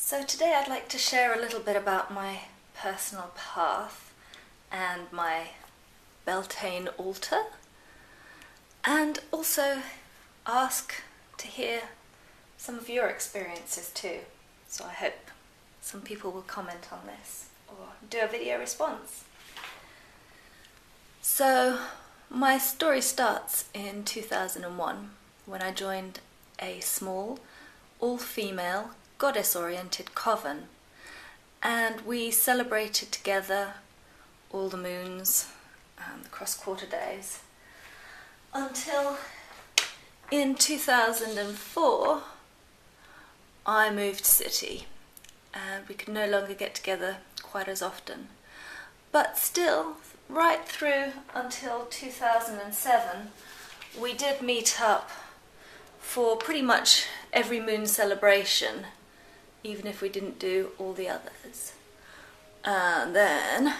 So today I'd like to share a little bit about my personal path and my Beltane altar, and also ask to hear some of your experiences too. So I hope some people will comment on this or do a video response. So my story starts in 2001 when I joined a small, all-female, goddess-oriented coven, and we celebrated together all the moons and the cross-quarter days until in 2004 I moved city and we could no longer get together quite as often. But still, right through until 2007, we did meet up for pretty much every moon celebration, even if we didn't do all the others. And then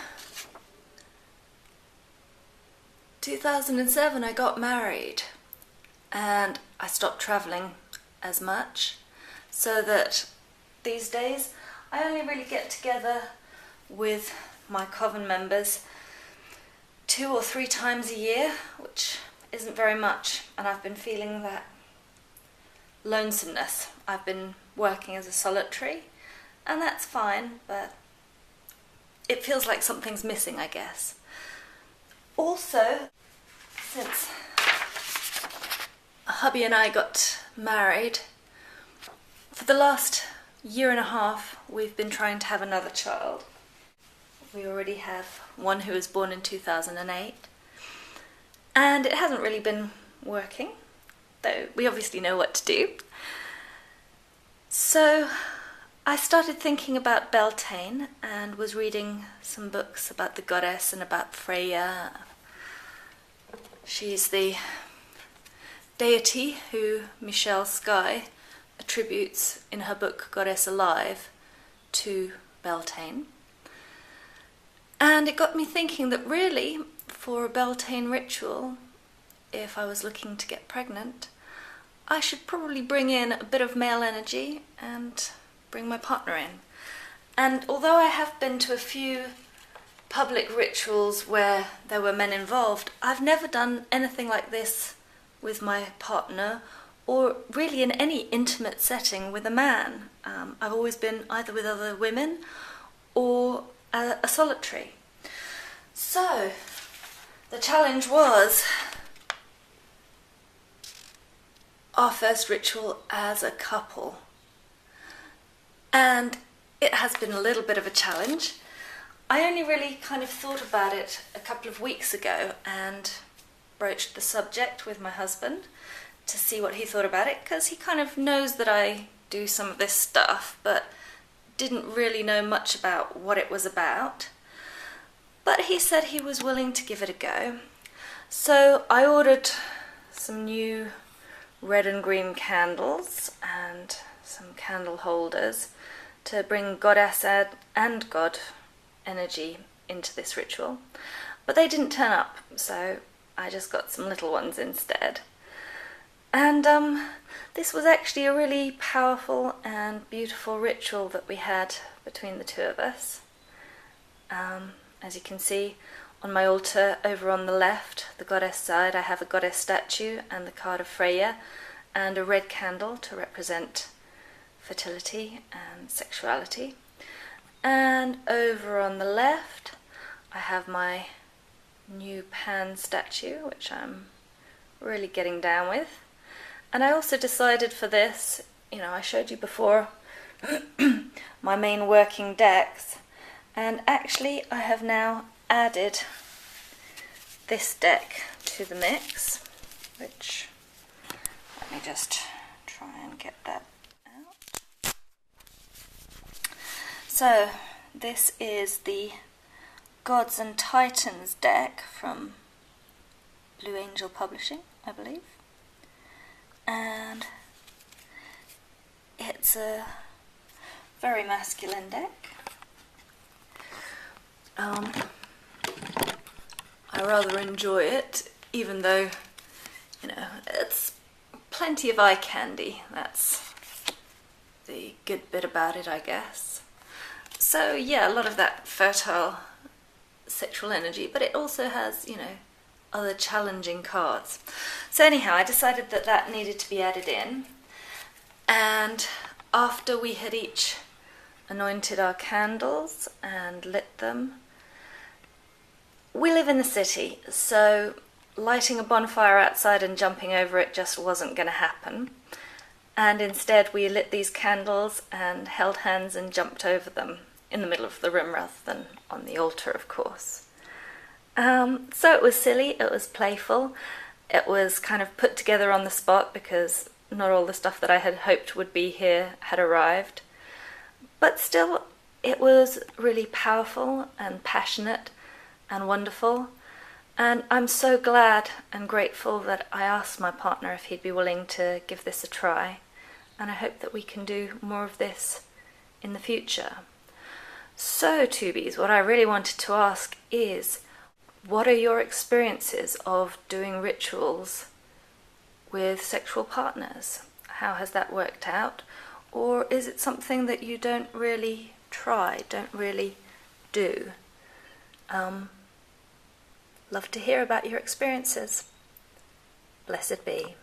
2007 I got married and I stopped travelling as much, so that these days I only really get together with my coven members 2 or 3 times a year, which isn't very much, and I've been feeling that lonesomeness. I've been working as a solitary, and that's fine, but it feels like something's missing, I guess. Also, since hubby and I got married, for the last year and a half we've been trying to have another child. We already have one who was born in 2008, and it hasn't really been working, though we obviously know what to do. So I started thinking about Beltane and was reading some books about the goddess and about Freya. She's the deity who Michelle Skye attributes in her book Goddess Alive to Beltane. And it got me thinking that really, for a Beltane ritual, if I was looking to get pregnant, I should probably bring in a bit of male energy and bring my partner in. And although I have been to a few public rituals where there were men involved, I've never done anything like this with my partner, or really in any intimate setting with a man. I've always been either with other women or a solitary. So the challenge was our first ritual as a couple, and it has been a little bit of a challenge. I only really kind of thought about it a couple of weeks ago and broached the subject with my husband to see what he thought about it, because he kind of knows that I do some of this stuff but didn't really know much about what it was about. But he said he was willing to give it a go. So I ordered some new red and green candles and some candle holders to bring goddess and god energy into this ritual. But they didn't turn up, so I just got some little ones instead. And this was actually a really powerful and beautiful ritual that we had between the two of us. As you can see on my altar over on the left, the goddess side, I have a goddess statue and the card of Freya and a red candle to represent fertility and sexuality. And over on the left I have my new Pan statue, which I'm really getting down with. And I also decided for this, I showed you before my main working decks, and actually I have now added this deck to the mix, which, let me just try and get that out. So this is the Gods and Titans deck from Blue Angel Publishing, I believe. And it's a very masculine deck. I rather enjoy it, even though, it's plenty of eye candy. That's the good bit about it, I guess. So yeah, a lot of that fertile sexual energy, but it also has, other challenging cards. So anyhow, I decided that that needed to be added in. And after we had each anointed our candles and lit them, we live in the city, so lighting a bonfire outside and jumping over it just wasn't going to happen. And instead we lit these candles and held hands and jumped over them in the middle of the room rather than on the altar, of course. So it was silly, it was playful, it was kind of put together on the spot because not all the stuff that I had hoped would be here had arrived. But still, it was really powerful and passionate and wonderful. And I'm so glad and grateful that I asked my partner if he'd be willing to give this a try. And I hope that we can do more of this in the future. So, Tubies, what I really wanted to ask is, what are your experiences of doing rituals with sexual partners? How has that worked out? Or is it something that you don't really try, don't really do? Love to hear about your experiences. Blessed be.